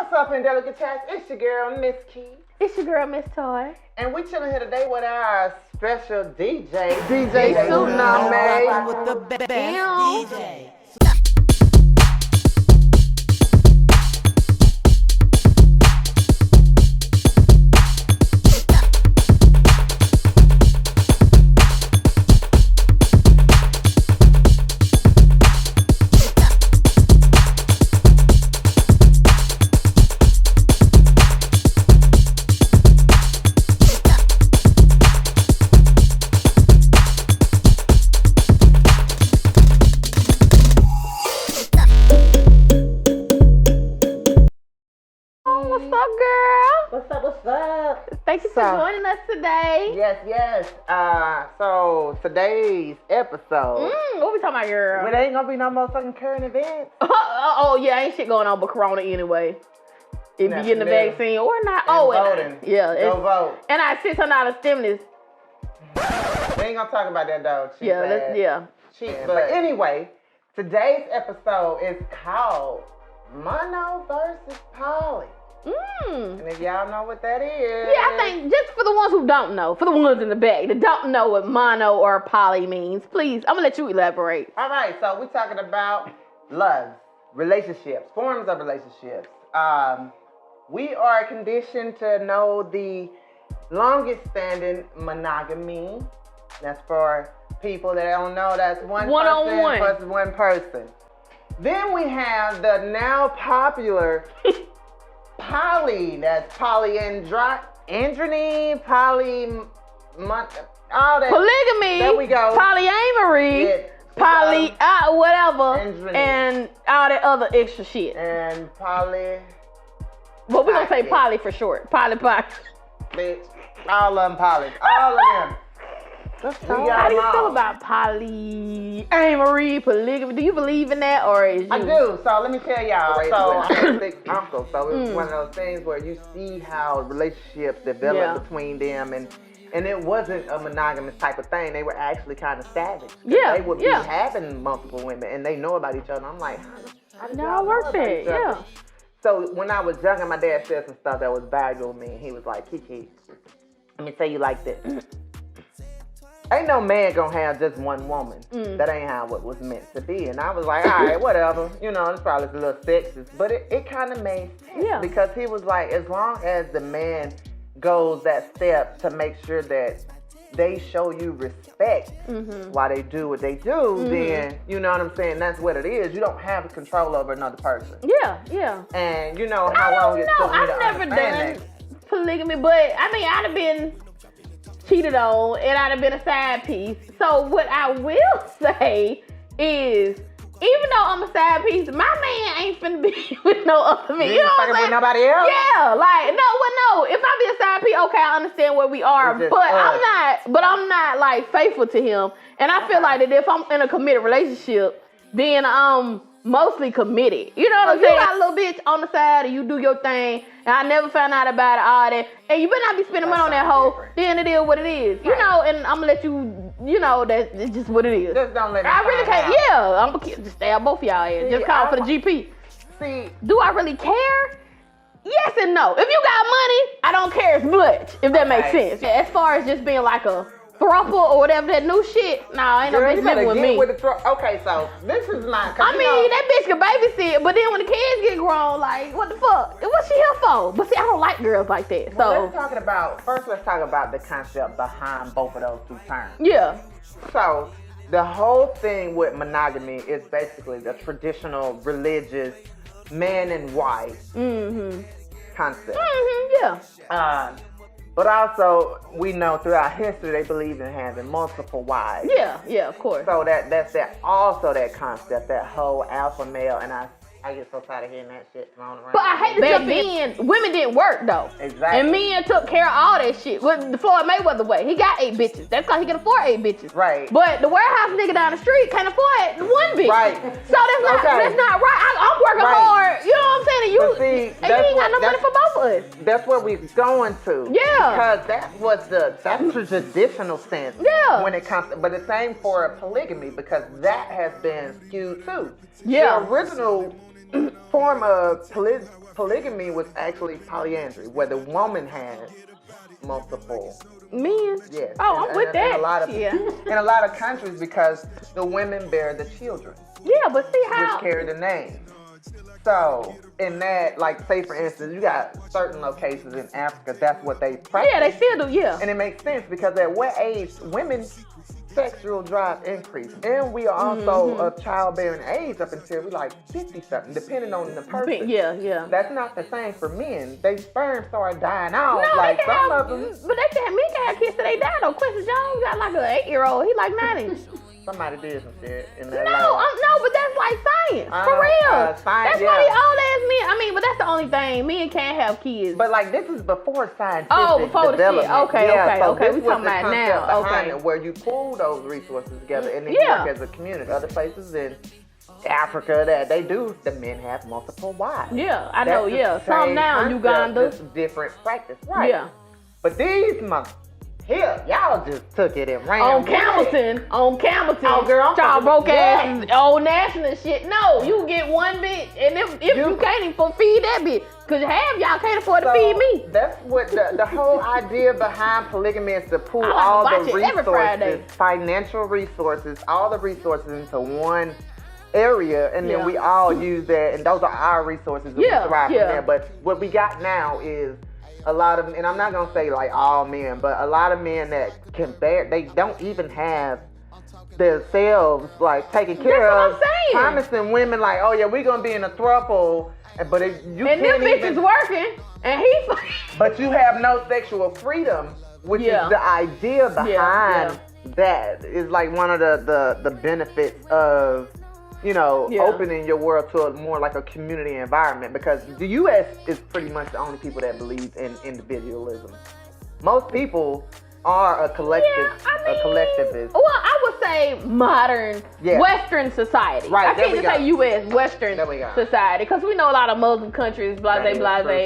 What's up, Indelicate Chats? It's your girl, Miss Key. It's your girl, Miss Toy. And we chilling here today with our special DJ, DJ Tsunami. With the best DJ. Thank you for joining us today. Yes. So today's episode. What we talking about, girl? Well, there ain't gonna be no motherfucking current events. Oh, yeah, ain't shit going on but Corona anyway. If you getting the vaccine or not. Voting. Go vote. And our $600 stimulus. We ain't gonna talk about that though. Cheap. Yeah. But anyway, today's episode is called Mono versus Poly. And if y'all know what that is. Yeah, I think just for the ones who don't know, for the ones in the back that don't know what mono or poly means, please, I'm gonna let you elaborate. All right, so we're talking about love, relationships, forms of relationships. We are conditioned to know the longest standing monogamy. That's for people that don't know. That's one person versus one person. Then we have the now popular poly. That's polyandry, all that. Polygamy. There we go. Polyamory. Whatever. Androgyny. And all that other extra shit. And poly. But we're gonna say poly for short. Poly. Bitch. All of them poly. All of them. How do you feel about polyamory, polygamy? Do you believe in that, or is you? I do. So let me tell y'all. So I'm a big uncle. So it's one of those things where you see how relationships develop between them, and it wasn't a monogamous type of thing. They were actually kind of savage. They would be having multiple women, and they know about each other. I'm like, how did y'all work that? Yeah. So when I was younger, my dad said some stuff that was valuable to me. He was like, Kiki, let me tell you like this. Ain't no man gonna have just one woman. That ain't how it was meant to be. And I was like, all right, whatever. You know, it's probably a little sexist, but it kind of made sense. Yeah. Because he was like, as long as the man goes that step to make sure that they show you respect while they do what they do, then, you know what I'm saying, that's what it is. You don't have control over another person. Yeah. And you know how long it took me to I've never understand done polygamy, but I mean, I'd have been cheated on, and I'd have been a side piece. So what I will say is, even though I'm a side piece, my man ain't finna be with no other man. You know what I'm saying? With nobody else? Yeah, like no. If I be a side piece, okay, I understand where we are, but I'm not like faithful to him. And I feel like that if I'm in a committed relationship, then I'm mostly committed. You know what I'm saying? You got a little bitch on the side and you do your thing, and I never found out about it, all that. And you better not be spending money on that hoe, then it is what it is. You know, and I'm gonna let you know that it's just what it is. Just don't let me I really can't, out. I'm gonna just stab both of y'all ass. Just call for the GP. See, do I really care? Yes and no. If you got money, I don't care as much, if that makes sense. As far as just being like a throuple or whatever, that new shit, ain't no bitch living with me. Okay, so this is not. I mean, that bitch can babysit, but then when the kids get grown, like, what the fuck? What's she here for? But see, I don't like girls like that. So let's talk about the concept behind both of those two terms. Yeah. So the whole thing with monogamy is basically the traditional religious man and wife concept. Yeah. But also, we know throughout history they believe in having multiple wives. Yeah, of course. So that's that concept, that whole alpha male, and I get so tired of hearing that shit thrown around. But I hate to jump in. Women didn't work though. Exactly. And men took care of all that shit. With the Floyd Mayweather way, he got 8 bitches. That's because he can afford 8 bitches. Right. But the warehouse nigga down the street can't afford 1 bitch. Right. So that's not right. I'm working hard. You know what I'm saying? And you ain't got no money for both of us. That's where we're going to. Yeah. Because that's the traditional sense. Yeah. When it comes to, but the same for polygamy, because that has been skewed too. Yeah. The original form of polygamy was actually polyandry, where the woman has multiple men. Yes. Oh, I'm with that. In a lot of yeah. in a lot of countries, because the women bear the children, Yeah, but see how which carry the name. So in that, like, say for instance, you got certain locations in Africa, that's what they practice. Yeah, they still do. Yeah. And it makes sense because at what age women's sexual drive increase, and we are also of childbearing age up until we like 50 something, depending on the person. Yeah. That's not the same for men. They sperm start dying out. No, like they can some have, of them. but men can have kids till they die though. Quincy Jones got like an 8-year-old. He like 90. Somebody did some shit in No, that. no, but that's like science. For real. Science, that's why all ass men. I mean, but that's the only thing. Men can't have kids. But like this is before scientific before development. the shit. Okay. So We this was talking the about concept now. behind Okay. it, where you pool those resources together and then you work as a community. Other places in Africa that they do, the men have multiple wives. Yeah, I know. That's the Yeah, some same now in concept, Uganda. just different practice, right? Yeah. But these months, here, y'all just took it and ran On with it. Camilton. Oh, girl, y'all broke yes. ass old national shit. No, you get one bitch, and if you can't even feed that bitch, cause half y'all can't afford to feed me. That's what the whole idea behind polygamy is, to pool I like all to the watch it every Friday. resources, financial resources, all the resources into one area, and then we all use that, and those are our resources, and we thrive from there. But what we got now is a lot of, and I'm not gonna say like all men, but a lot of men that can bear, they don't even have themselves like taken care That's of. what I'm saying. Promising women like, oh yeah, we're gonna be in a throuple, but if you And can't them bitches even, working, and he. but you have no sexual freedom, which is the idea behind that. Is like one of the benefits of, you know, opening your world to a more like a community environment, because the U.S. is pretty much the only people that believe in individualism. Most people are a collective, a collectivist. Well, I would say modern Western society. Right, I can't just say U.S. Western society, because we know a lot of Muslim countries, blase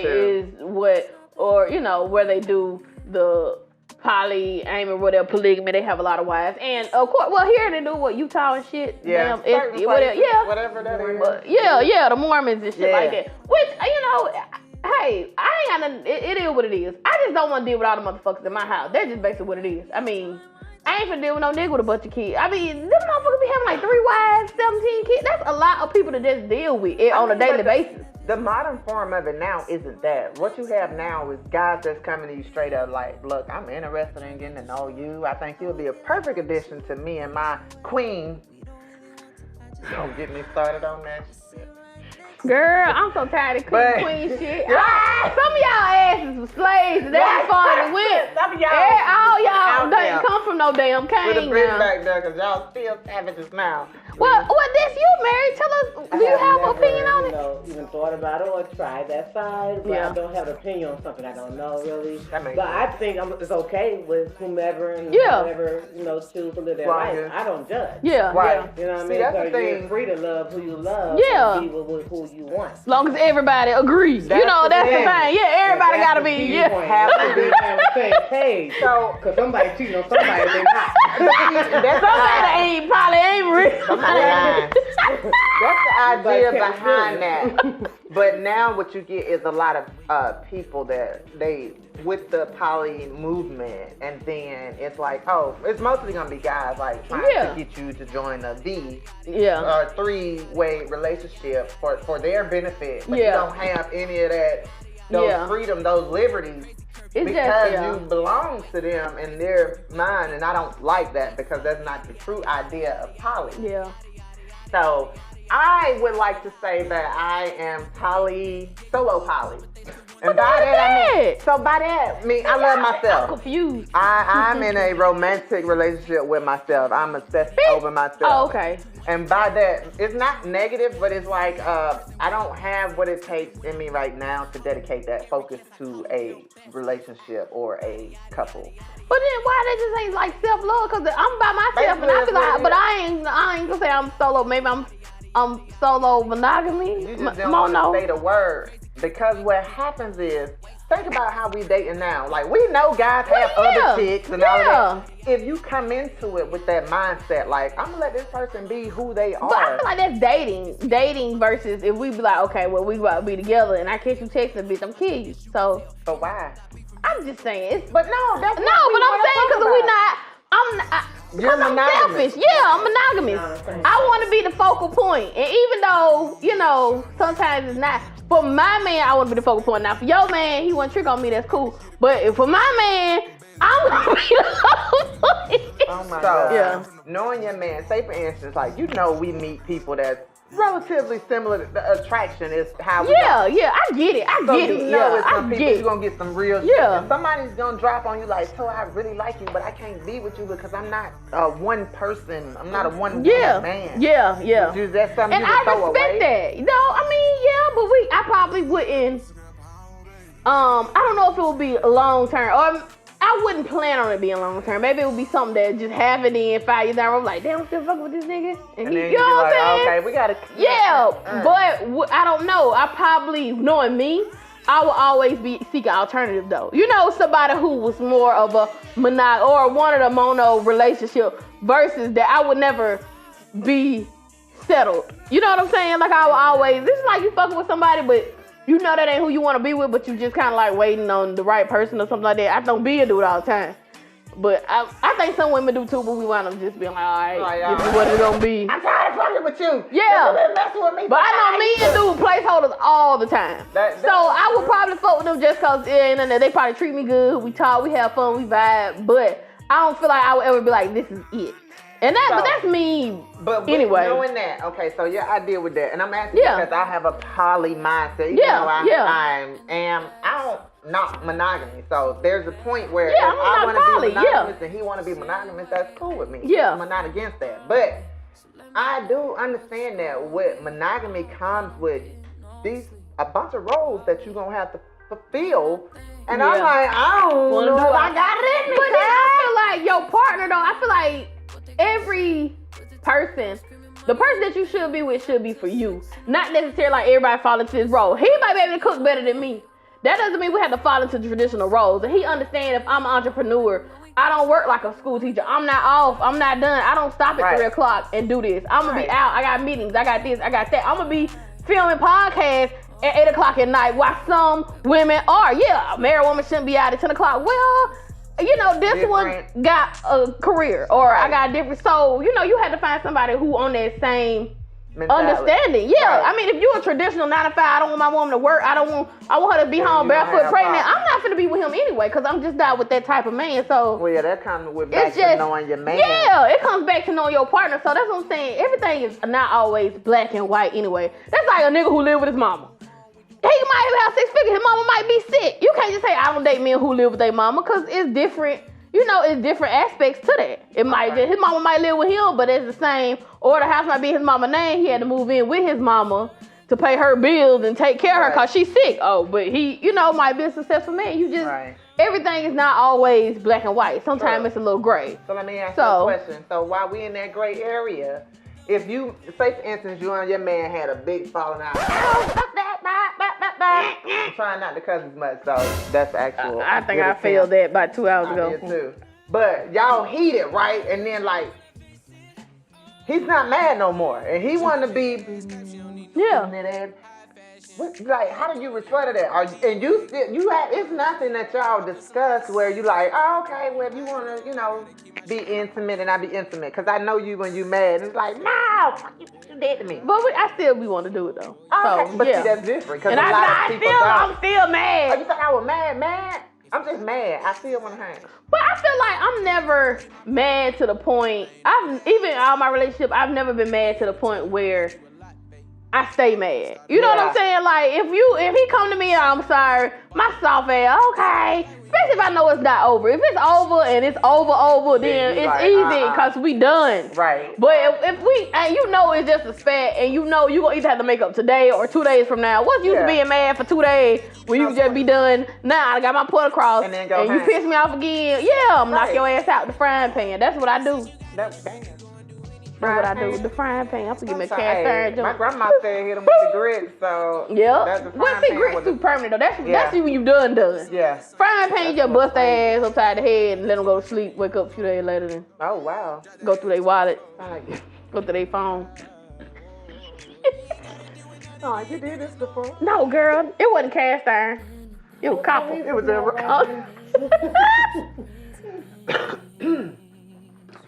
is what, or you know, where they do the polyamory, whatever, polygamy. They have a lot of wives, and of course, well, here they do what, Utah and shit. Yeah, whatever that is. But the Mormons and shit like that. Which, you know, hey, I ain't got nothing. It is what it is. I just don't want to deal with all the motherfuckers in my house. That's just basically what it is. I mean, I ain't finna deal with no nigga with a bunch of kids. I mean, them motherfuckers be having like 3 wives, 17 kids. That's a lot of people to just deal with on a daily basis. The modern form of it now isn't that. What you have now is guys that's coming to you straight up like, look, I'm interested in getting to know you. I think you'll be a perfect addition to me and my queen. Don't get me started on that shit. Girl, I'm so tired of queen shit. Some of y'all asses was slaves. That's far to win. Some of y'all. All y'all didn't come from no damn king. With a bring back there, because y'all still savages now. Well, this you, Mary. Tell us, do you have an opinion on it? Even thought about it or tried that side, but I don't have an opinion on something I don't know really. That makes but sense. I think it's okay with whomever and whoever, you know, choose to live their life. I don't judge. Yeah. Right. You know what I mean? See, that's so the thing. You're free to love who you love. Yeah. And be with who you want. As long as everybody agrees. That's the thing. Yeah, everybody gotta be. Yeah. Have to be on the same page. So, because somebody cheating on somebody, they not. Somebody ain't lying. That's the idea behind that. But now what you get is a lot of people that they, with the poly movement, and then it's like, oh, it's mostly gonna be guys like trying to get you to join a three-way relationship for their benefit, but you don't have any of that, those freedom, those liberties. It's because you belong to them in their mind, and I don't like that, because that's not the true idea of poly. Yeah. So I would like to say that I am solo poly. And by that I mean I love myself. I'm confused. I'm in a romantic relationship with myself. I'm obsessed over myself. Oh, okay. And by that, it's not negative, but it's like I don't have what it takes in me right now to dedicate that focus to a relationship or a couple. But then why they just ain't like self-love? Because I'm by myself, and I feel like, but I ain't gonna say I'm solo. Maybe I'm solo monogamy. You just don't want to say the word, because what happens is, think about how we dating now. Like, we know guys have other chicks and all of that. If you come into it with that mindset, like, I'm gonna let this person be who they are. But I feel like that's dating. Dating versus if we be like, okay, well, we about to be together and I catch you texting a bitch, I'm killing you. So. But why? I'm just saying. But no, that's no, but I'm saying because we not. You're monogamous. Selfish. Yeah, I'm monogamous. I want to be the focal point. And even though, you know, sometimes it's not. For my man, I want to be the focal point. Now, for your man, he want to trick on me, that's cool. But for my man, I'm going to be the focal point. Oh my God. Yeah. Knowing your man, say for instance, like, you know, we meet people that's relatively similar. The attraction is how we I get it. I get it. You know, with some people, you're going to get some real shit. And somebody's going to drop on you like, so I really like you, but I can't be with you because I'm not one person. I'm not a one man. Yeah. That's something and I respect that. No, I mean, but I probably wouldn't. I don't know if it would be long term or I wouldn't plan on it being long term. Maybe it would be something that just happened in 5 years down. I'm like, damn, I'm still fucking with this nigga. And he, you know what I'm saying? Okay, we gotta. But I don't know. I probably, knowing me, I will always be seeking alternative though. You know, somebody who was more of a or one of the mono relationship versus that I would never be settled. You know what I'm saying? Like I will always. This is like you fucking with somebody, but. You know that ain't who you want to be with, but you just kind of like waiting on the right person or something like that. I don't be a dude all the time. But I think some women do too, but we want them just being like, all right, this is what it's going to be. I'm tired of fucking with you. Yeah. You've been messing with me. But I know me and dude placeholders all the time. So I would probably fuck with them just because they probably treat me good. We talk, we have fun, we vibe. But I don't feel like I would ever be like, this is it. And but that's me. But anyway, knowing that, okay, so your idea with that, and I'm asking because I have a poly mindset. Even though I'm not monogamy. So there's a point where if I want to be monogamous and he want to be monogamous, that's cool with me. Yeah, I'm not against that. But I do understand that with monogamy comes with a bunch of roles that you're gonna have to fulfill. And I'm like, I don't know if I got it in me. But then I feel like your partner though. I feel like every person, the person that you should be with should be for you. Not necessarily like everybody fall into his role. He might be able to cook better than me. That doesn't mean we have to fall into traditional roles. And he understands if I'm an entrepreneur, I don't work like a school teacher. I'm not off. I'm not done. I don't stop at 3 o'clock and do this. I'm going to be out. I got meetings. I got this. I got that. I'm going to be filming podcasts at 8 o'clock at night while some women are. Yeah, a married woman shouldn't be out at 10 o'clock. Well, you know, this one got a career or I got a different. So, you know, you had to find somebody who on that same understanding. Yeah. I mean, if you're a traditional 9 to 5, I don't want my woman to work. I want her to be home barefoot pregnant. I'm not gonna be with him anyway because I'm just not with that type of man. So that comes with back to knowing your man. Yeah, it comes back to knowing your partner. So that's what I'm saying. Everything is not always black and white anyway. That's like a nigga who live with his mama. He might have 6 figures. His mama might be sick. You can't just say I don't date men who live with their mama because it's different. You know, it's different aspects to that. It might his mama might live with him, but it's the same. Or the house might be his mama's name. He had to move in with his mama to pay her bills and take care of her because she's sick. Oh, but he, you know, might be a successful man. You just everything is not always black and white. Sometimes it's a little gray. So let me ask you a question. So while we in that gray area, if you say for instance you and your man had a big falling out. I'm trying not to cuss as much, so that's actual. I think I failed that about 2 hours ago. I did too. But y'all heated, right? And then like, he's not mad no more, and he want to be. Yeah. Like, how do you respond to that? And you have, it's nothing that y'all discuss where you like, oh, okay, well, if you want to, you know, be intimate and I be intimate. Because I know you when you mad. And it's like, no, you dead to me. But we want to do it, though. Okay, so, but see, that's different. And I'm still mad. Oh, you thought I was mad? I'm just mad. I still want to hang. But I feel like I'm never mad to the point, even in all my relationships, I've never been mad to the point where I stay mad. You know what I'm saying? Like, if he come to me, I'm sorry, my soft ass, okay. Especially if I know it's not over. If it's over and it's over, then it's like, easy because we done. Right. But if we, and you know it's just a spat, and you know you gonna either have to make up today or 2 days from now. What's used to being mad for 2 days when you just be done? Now I got my point across, and you piss me off again. Yeah, I'm knock your ass out the frying pan. That's what I do. That's damn. That's what I do. The frying pan. I'm forgetting my cast iron joint. My grandma said hit them with the grits, so yeah. Well, see, grits too permanent though. That's when you done. Yeah. Frying pan, you just bust their ass upside the head and let them go to sleep. Wake up a few days later and oh wow. Go through their wallet. Go through their phone. Oh, you did this before? No, girl, it wasn't cast iron. It was copper. It was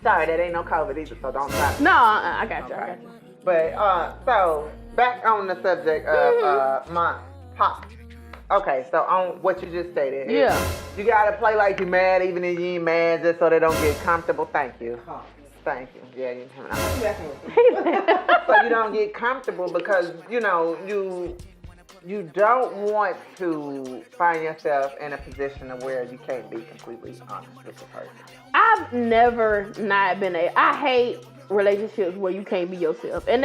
Sorry, that ain't no COVID either, so don't stop. No, I got you. But so back on the subject of my pop. Okay, so on what you just stated. Yeah. You gotta play like you mad, even if you ain't mad, just so they don't get comfortable. Thank you. Thank you. Yeah, you. So you don't get comfortable because you know you don't want to find yourself in a position of where you can't be completely honest with the person. I've never not been I hate relationships where you can't be yourself. And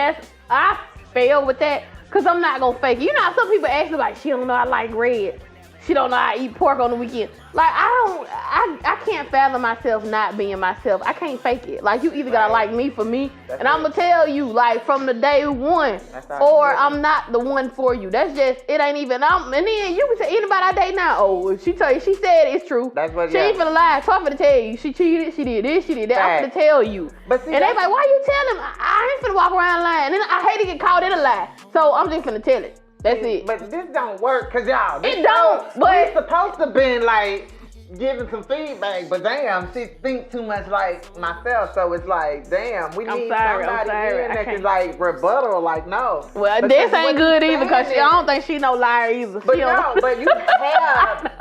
I fail with that because I'm not going to fake it. You know how some people ask me like, she don't know I like red. She don't know I eat pork on the weekend. Like, I can't fathom myself not being myself. I can't fake it. Like, you either gotta like me for me, and I'm gonna tell you, like, from the day one, or I'm not the one for you. That's just, it ain't even, and then you can say anybody I date now, oh, she tell you, she said it's true. That's what, she ain't finna lie. So I'm finna tell you, she cheated, she did this, she did that. I'm finna tell you. But see, and they like, why you tell him? I ain't finna walk around lying. And then I hate to get caught in a lie. So I'm just finna tell it. That's it. But this don't work, cause y'all. It don't. But we supposed to been like giving some feedback, but damn, she think too much like myself. So it's like, damn, we need somebody in that can like rebuttal. Like, no. Well, this ain't good either, cause I don't think she no liar either. But no, but you have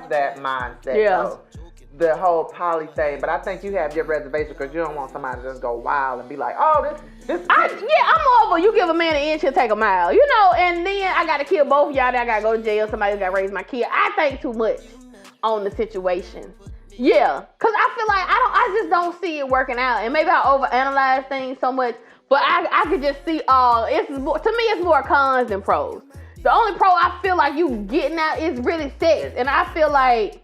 that mindset. Yeah. Though. The whole poly thing, but I think you have your reservation because you don't want somebody to just go wild and be like, oh, this. I'm over. You give a man an inch, he'll take a mile, you know. And then I gotta kill both of y'all. Then I gotta go to jail. Somebody's gotta raise my kid. I think too much on the situation. Yeah, cause I feel like I just don't see it working out, and maybe I overanalyze things so much. But I could just see to me it's more cons than pros. The only pro I feel like you getting out is really sex, and I feel like.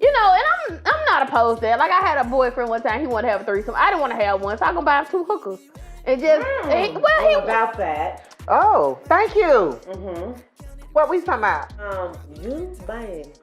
You know, and I'm not opposed to that. Like, I had a boyfriend one time, he wanted to have a threesome. I didn't want to have one, so I go buy him 2 hookers. And just, about that. Oh, thank you. Mm-hmm. What we talking about? You buying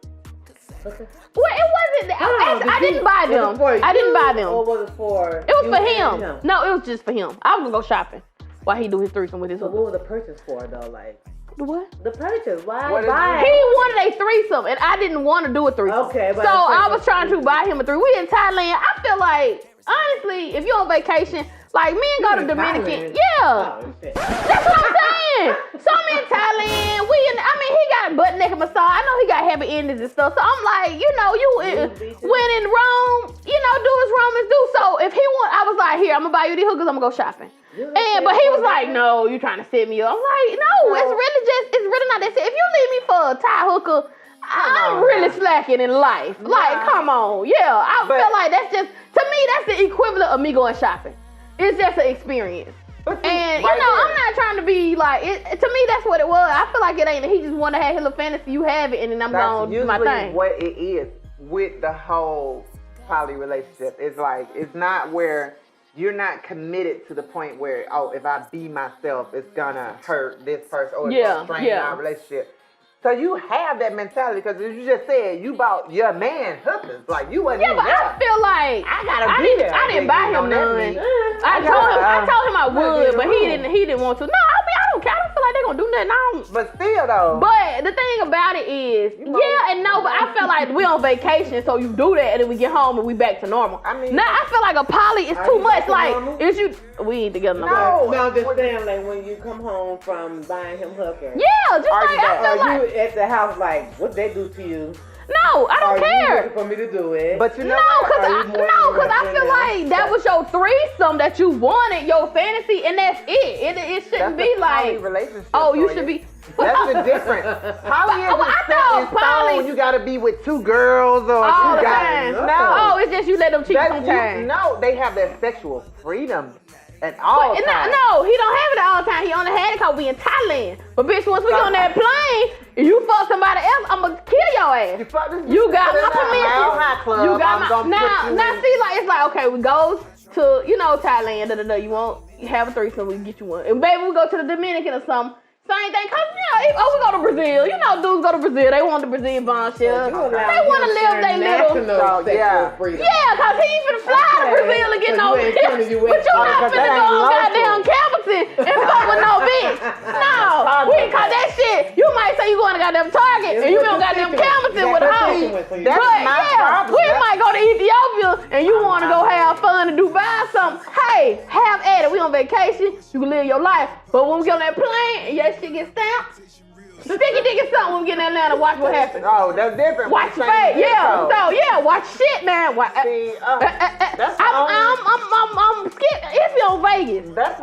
hookers? Well, it wasn't, I didn't buy them. I didn't buy them. Or was it for It was for him. No, it was just for him. I was going to go shopping while he do his threesome with his hookers. What was the purchase for, though? Like, the what? The purchase. Why buy? He wanted a threesome, and I didn't want to do a threesome. Okay, but so I was trying to buy him a threesome. We in Thailand. I feel like, honestly, if you're on vacation, like men go to Dominican. Yeah. Oh, that's what I'm saying. So I'm in Thailand. He got a butt naked massage. I know he got happy endings and stuff. So I'm like, you know, when in Rome, you know, do as Romans do. So if he I was like, here, I'm gonna buy you these hookers. I'm gonna go shopping. But he was like, no, you trying to set me up. I'm like, no, it's really not that serious. If you leave me for a Thai hooker, I'm really slacking in life. Yeah. Like, come on. Yeah, I feel like that's just, to me, that's the equivalent of me going shopping. It's just an experience. And, you know, I'm not trying to be like, to me, that's what it was. I feel like it ain't, he just want to have his little fantasy, you have it, and then I'm going to do my thing. That's usually what it is with the whole poly relationship. It's like, it's not where you're not committed to the point where, oh, if I be myself, it's gonna hurt this person or it's gonna strain our relationship. So you have that mentality because as you just said, you bought your man hookers. Like you wasn't even there. I feel like I didn't buy him none. I told him I would, but he didn't want to. No, I don't care. I don't feel like they're gonna do nothing. But still though. But the thing about it is, yeah and no, but I feel like we on vacation, so you do that and then we get home and we back to normal. I mean, now I feel like a poly is too much. Like, we ain't together no more. No, just saying, like when you come home from buying him hookers. Yeah, just like I feel like you at the house, like what they do to you. No, I don't care. You for me to do it. But you know because I feel like that was your threesome that you wanted, your fantasy, and that's it. It shouldn't be like, oh, you should be. That's the difference. Poly isn't set in stone. You gotta be with 2 girls or all 2 the guys. time. No, it's just you let them cheat sometimes. No, they have their sexual freedom at all times. No, he don't have it all the time. He only had it because we in Thailand. But bitch, once we on that plane, if you fuck somebody else, I'ma kill your ass. You got my permission. You got my now see, like it's like, okay, we go to, Thailand, you want have a threesome, we get you one. And baby, we go to the Dominican or something. Same thing, cause we go to Brazil. Dudes go to Brazil. They want the Brazilian bombshell. They want to live their little. Yeah, cause he ain't finna fly to Brazil and get no bitch. But you not finna go on goddamn Campbellton and fuck with no bitch. No, cause that shit. You might say you going to goddamn Target and you don't goddamn Campbellton with a hoe. But yeah, we might go to Ethiopia and you want to go have fun in Dubai or something. Hey, have at it. We on vacation. You can live your life. But when we get on that plane and your shit get stamped, sticky dick is something when we get in Atlanta. Watch what happens. Oh, that's different. Watch your face. Yeah. So yeah, watch shit, man. See, I'm scared. If you're on Vegas, I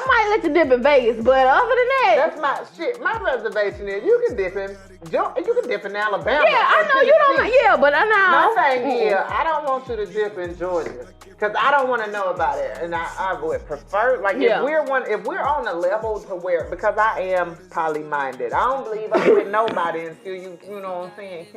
might let you dip in Vegas. But other than that, that's my shit. My reservation is you can dip in Alabama. Yeah, I know you don't. Yeah, but I know. My thing is, I don't want you to dip in Georgia. Cause I don't want to know about it, and I would prefer if we're on a level to where, because I am poly-minded, I don't believe I'm with nobody until you know what I'm saying,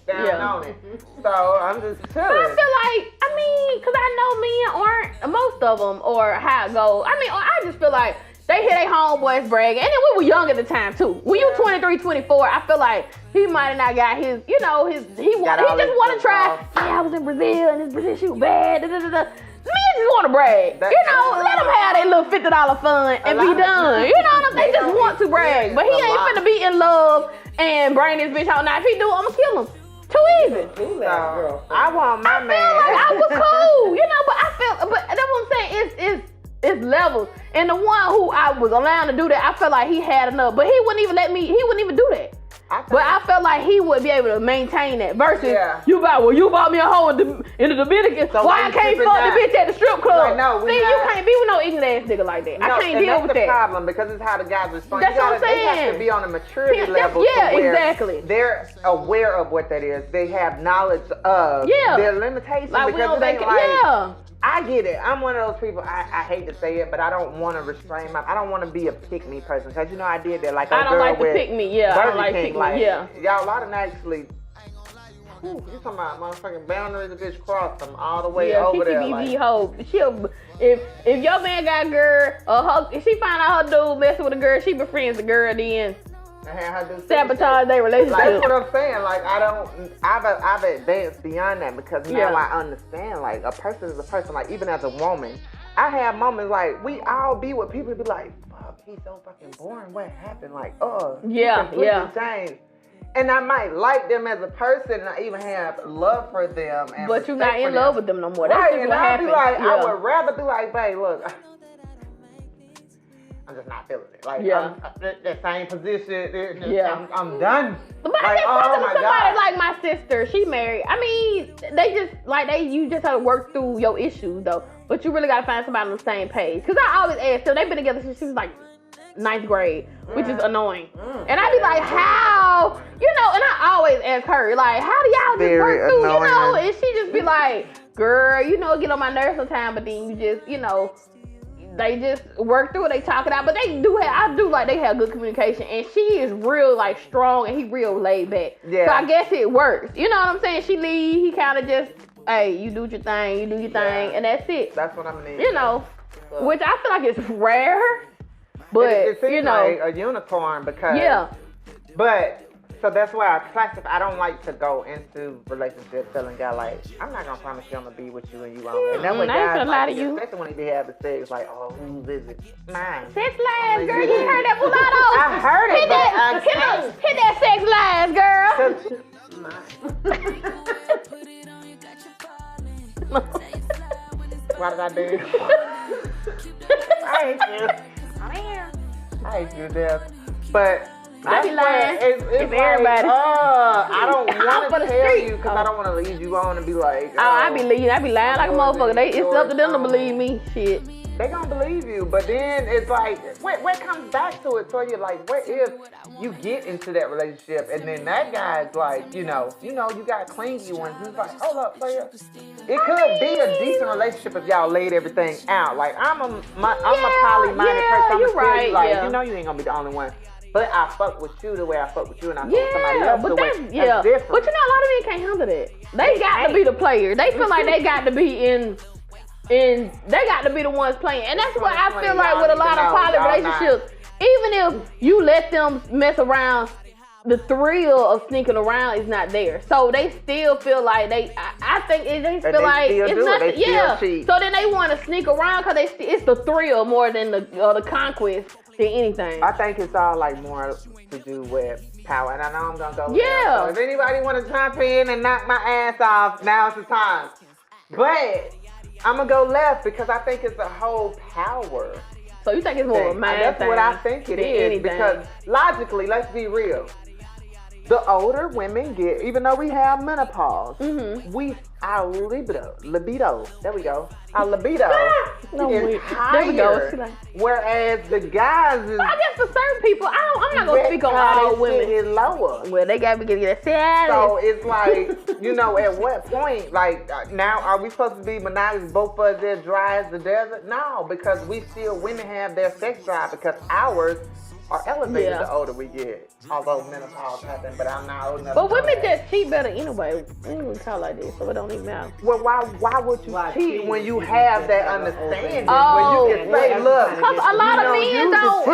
down on it. So I'm just chilling. But I feel like, cause I know men aren't most of them or how it goes. I just feel like they hear their homeboys bragging, and then we were young at the time too. When you 23, 24, I feel like he might have not got his, he just want to try. Yeah, I was in Brazil and this Brazil shoot bad. Men just want to brag. Let them have their little $50 fun and be done. You know what I'm saying? They just want to brag. But he ain't finna be in love and bring this bitch out. Now, if he do, I'ma kill him. Too easy. I want my man. I was cool, but that's what I'm saying. It's levels. And the one who I was allowed to do that, I felt like he had enough. But he wouldn't even do that. But I felt like he would be able to maintain that. Versus, you bought me a hoe in the Dominican. So why I can't fuck the bitch at the strip club? You can't be with no ignorant ass nigga like that. I can't deal with that. That's the problem, because it's how the guys respond. That's what I'm saying. They have to be on a maturity level. Yeah, exactly. They're aware of what that is. They have knowledge of their limitations. Like, because it ain't I get it. I'm one of those people, I hate to say it, but I don't want to restrain I don't want to be a pick-me person. Because, I did that. Like, I don't like to pick me. I don't like pick me. Y'all, a lot of nights actually, you talking about motherfucking boundaries, the bitch crossed them all the way over there. Like, hoe. If your man got a girl, if she find out her dude messing with a girl, she befriends the girl, then sabotage their relationship. That's what I'm saying. Like, I've advanced beyond that, because now I understand, like, a person is a person. Like, even as a woman, I have moments like, we all be with people be like, fuck, he's so fucking boring. What happened? Like, change. And I might like them as a person, and I even have love for them. But you're not in love with them no more. That's just what happened. I would rather be like, babe, look, I'm just not feeling it. Like, the same position. I'm done. But I just talking to somebody like my sister. She married. You just have to work through your issues, though. But you really got to find somebody on the same page. Because I always ask them. They've been together since she was like 9th grade, which is annoying. And I be like, how? And I always ask her, like, how do y'all just work through, annoying. And she just be like, girl, get on my nerves sometimes, but then you just, they just work through it, they talk it out, but they have good communication, and she is real, like, strong, and he real laid back. Yeah. So I guess it works. You know what I'm saying? She leave, he kind of just, hey, you do your thing, and that's it. That's what I'm meaning. Which I feel like it's rare, but, it seems like a unicorn, because, but, so that's why I don't like to go into relationships telling guys, like, I'm not going to promise you I'm going to be with you and you won't. And that's what guys like, especially when they have the sex, like, oh, whose is it? Mine. Sex lies, girl. You heard that mulatto? I heard it, hit that sex lies, girl. Why did I do it? I hate you. I hate you to death. But I be lying. It's like, everybody. I don't want to tell you, because I don't want to lead you on and be like, I be lying like a motherfucker. It's up to them to believe me. Shit. they gonna believe you. But then it's like, what comes back to it? So you're like, what if you get into that relationship and then that guy's like, you got clingy ones. And it's like, hold up, player. It could be a decent relationship if y'all laid everything out. Like I'm a poly-minded person. I'm right. You like, you ain't gonna be the only one. But I fuck with you the way I fuck with you, and I fuck with somebody else the way. That's different. But a lot of men can't handle that. They got to be the player. They feel like they got to be in. They got to be the ones playing, and that's what I feel like with a lot of poly relationships. Even if you let them mess around, the thrill of sneaking around is not there. So they still feel like I think they feel like it's not. Yeah. So then they want to sneak around because it's the thrill more than the conquest than anything. I think it's all like more to do with power, and I know I'm gonna go. Yeah. So if anybody want to jump in and knock my ass off, now's the time. But I'm gonna go left because I think it's a whole power. So you think it's more of a mind That's what I think it is. Anything. Because logically, let's be real. The older women get, even though we have menopause, our libido, there we go. Our libido is higher. There we go. Whereas the guys is... I guess for certain people, I'm not going to speak on all women. Is lower. Well, they got to get that salad. So it's like, at what point, like, now are we supposed to be monogamous, both of us as dry as the desert? No, because women have their sex drive because ours are elevated the older we get. Although menopause happens, but I'm not old enough. But women just cheat better anyway. We don't talk like this, so it don't even matter. Well, why would you cheat when you have that understanding? When you can say, look, because a lot of men don't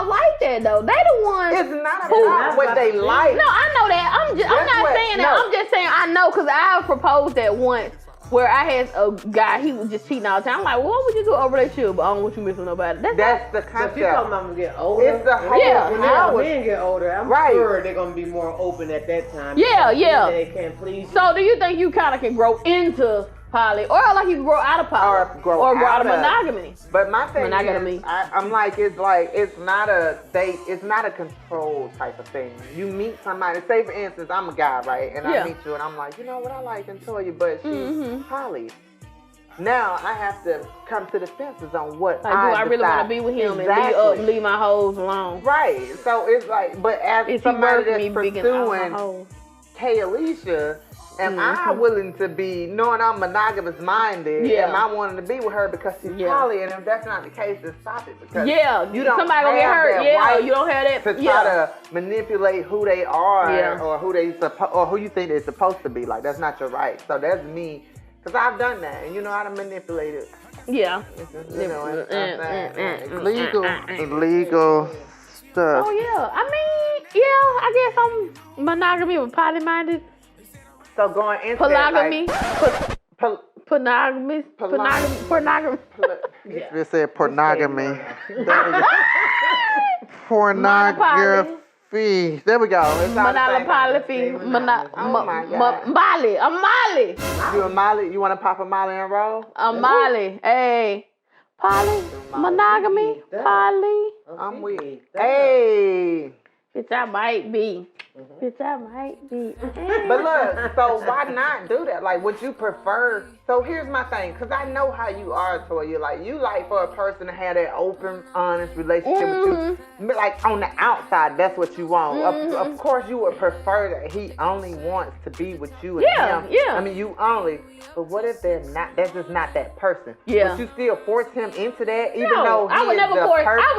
like that though. They the ones. It's not about what they like. No, I know that. I'm not saying that. I'm just saying I know because I proposed that once. Where I had a guy, he was just cheating all the time. I'm like, well, what would you do over that shit? But I don't want you missing nobody. That's the concept. If you're talking about get older, it's the whole when men get older, I'm sure they're gonna be more open at that time. Yeah. They can't please. So do you think you kind of can grow into poly, or like you can grow out of poly, or grow out of monogamy? But my thing is, I'm like, it's not a date, it's not a control type of thing. You meet somebody, say for instance, I'm a guy, right, and I meet you, and I'm like, you know what, I like Antoya, but she's poly. Now I have to come to the fences on what do I really want to be with him and leave my hoes alone? Right. So it's like, but as somebody that's pursuing K-Alicia, am I willing to be, knowing I'm monogamous minded, am I wanting to be with her because she's poly? And if that's not the case, then stop it. Because you don't somebody gonna get hurt. You don't have that to try to manipulate who they are or who you think they're supposed to be. Like that's not your right. So that's me, because I've done that, and you know how to manipulate it. Yeah. Illegal stuff. Oh yeah. I mean, I guess I'm monogamy or poly minded. So going into polygamy, pornogamy. You said pornogamy. Pornography. There we go. Monopoly. Molly. I'm Molly. You a Molly? You want to pop a Molly and roll? A Molly. Hey. Poly. Monogamy. Poly. I'm weak. Hey. Bitch, I might be. Bitch, I might be. But look, so why not do that? Like, would you prefer? So here's my thing, because I know how you are, Toya. Like, you like for a person to have that open, honest relationship with you. Like, on the outside, that's what you want. Of course, you would prefer that he only wants to be with you and him. Yeah. I mean, you only. But what if they're not? That's just not that person. Yeah. Would you still force him into that, even though he I would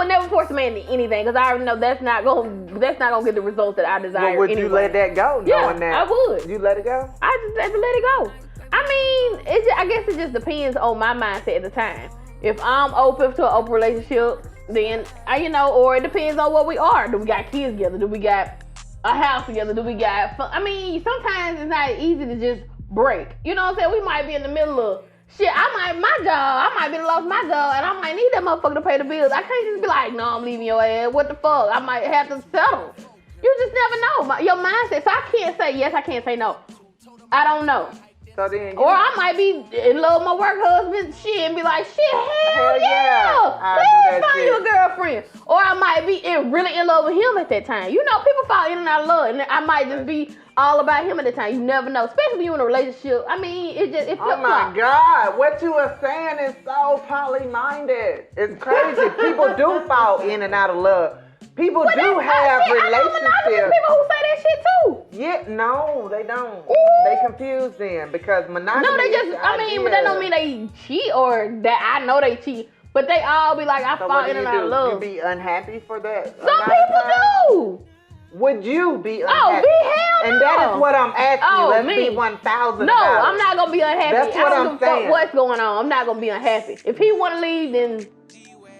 never force a man into anything, because I already know that's not gonna get the results that I desire. But would you let that go, knowing that? I would. You let it go? I just have to let it go. I mean, I guess it just depends on my mindset at the time. If I'm open to an open relationship, then, or it depends on what we are. Do we got kids together? Do we got a house together? Do we got fun? I mean, sometimes it's not easy to just break. You know what I'm saying? We might be in the middle of shit. I might be lost my job, and I might need that motherfucker to pay the bills. I can't just be like, no, I'm leaving your ass. What the fuck? I might have to settle. You just never know. Your mindset. So I can't say yes, I can't say no. I don't know. So then, or I might be in love with my work husband, shit, and be like, shit, hell yeah. Please find you a girlfriend. Or I might be really in love with him at that time. You know, people fall in and out of love, and I might just be all about him at the time. You never know, especially when you're in a relationship. I mean, it oh my God, what you are saying is so poly-minded. It's crazy. People do fall in and out of love. People do have relationships. People who say that shit too. Yeah, no, they don't. They confuse them because monogamy. No, they just. I mean, but that don't mean they cheat or that I know they cheat. But they all be like, I fall in and out of love. You be unhappy for that? Some people do. Would you be unhappy? Oh, be hell no. And that is what I'm asking you. Let's be 1,000. No, I'm not gonna be unhappy. That's what I'm saying. What's going on? I'm not gonna be unhappy. If he wanna leave, then.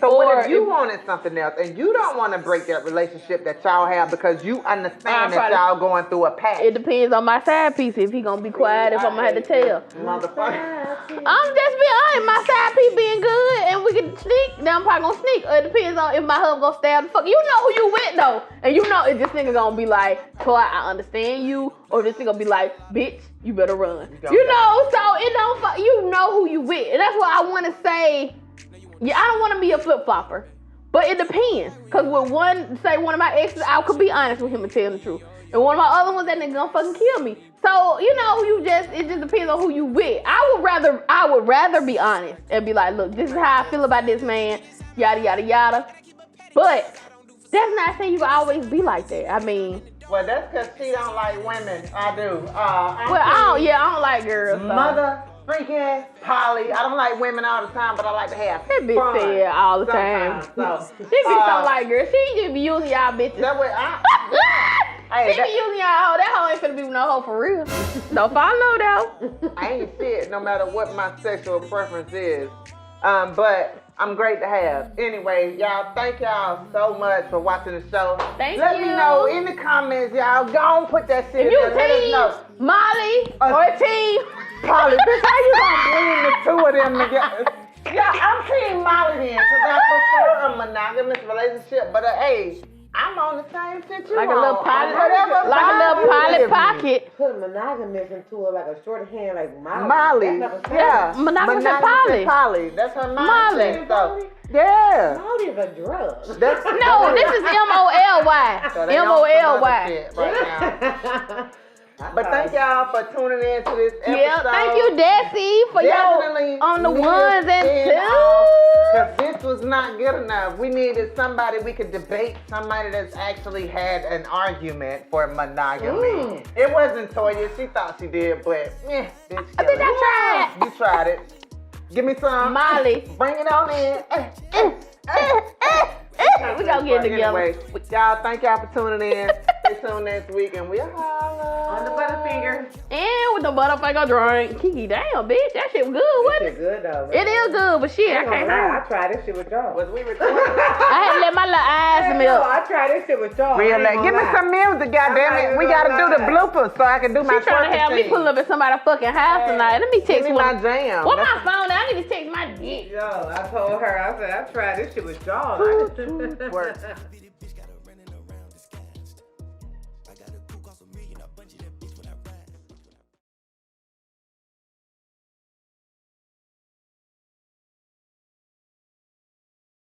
So what if you wanted something else and you don't want to break that relationship that y'all have because you understand that y'all going through a patch? It depends on my side piece. If he gonna be quiet, if I'm gonna have to tell. Motherfucker. I'm just being honest. My side piece being good and we can sneak, then I'm probably gonna sneak. It depends on if my husband gonna stab the fuck. You know who you with though. And you know if this nigga gonna be like, Toy, I understand you. Or this nigga gonna be like, bitch, you better run. You know, so it don't, you know who you with. And that's why I wanna say, yeah, I don't want to be a flip-flopper, but it depends. Because with one of my exes, I could be honest with him and tell him the truth. And one of my other ones, that nigga gonna fucking kill me. So, you know, it just depends on who you with. I would rather be honest and be like, look, this is how I feel about this man, yada, yada, yada. But that's not saying you can always be like that. I mean. Well, that's because she don't like women. I do. I don't like girls. So. Mother. Freaking poly. I don't like women all the time, but I like to have that bitch fun said all the time. So, this bitch don't like girls. She just be using y'all bitches. That way she be using y'all. That hoe ain't finna be with no hoe for real. Don't follow though. I ain't shit no matter what my sexual preference is. But I'm great to have. Anyway, y'all, thank y'all so much for watching the show. Let me know in the comments, y'all. Go on, put that shit in there. Let us know. Molly or team Polly, bitch, how you gonna bring the two of them together? Yeah, I'm team Molly then, because I prefer a monogamous relationship. But hey, I'm on the same shit you like on. A little pilot pocket. Put monogamous into like a shorthand like Molly. Molly, yeah. Monogamous and poly. That's her Molly. So, yeah. Molly is a drug. No, this is M-O-L-Y. So M-O-L-Y. Right now. But thank y'all for tuning in to this episode. Yeah, thank you, Desi, for y'all on the ones and twos. Because this was not good enough. We needed somebody we could debate, somebody that's actually had an argument for monogamy. It wasn't Toya. She thought she did, but bitch. I think I tried. You tried it. Give me some. Molly. Bring it on in. We gonna get it together. Anyway, y'all, thank y'all for tuning in. Stay tuned next week, and we'll holla. On the Butterfinger. And with the Butterfinger drink. Kiki, damn, bitch. That shit was good, wasn't it? Good, though. It is good, but shit, I can't lie. I tried this shit with y'all. Was we recording? I had to let my little eyes melt. I tried this shit with y'all. Give me some music, goddammit. We gotta do the bloopers so I can do my She trying to have me pull up at somebody's fucking house tonight. Let me text my jam. What my phone? I need to text my dick. Yo, I told her, I said, I tried this shit with y'all. Work.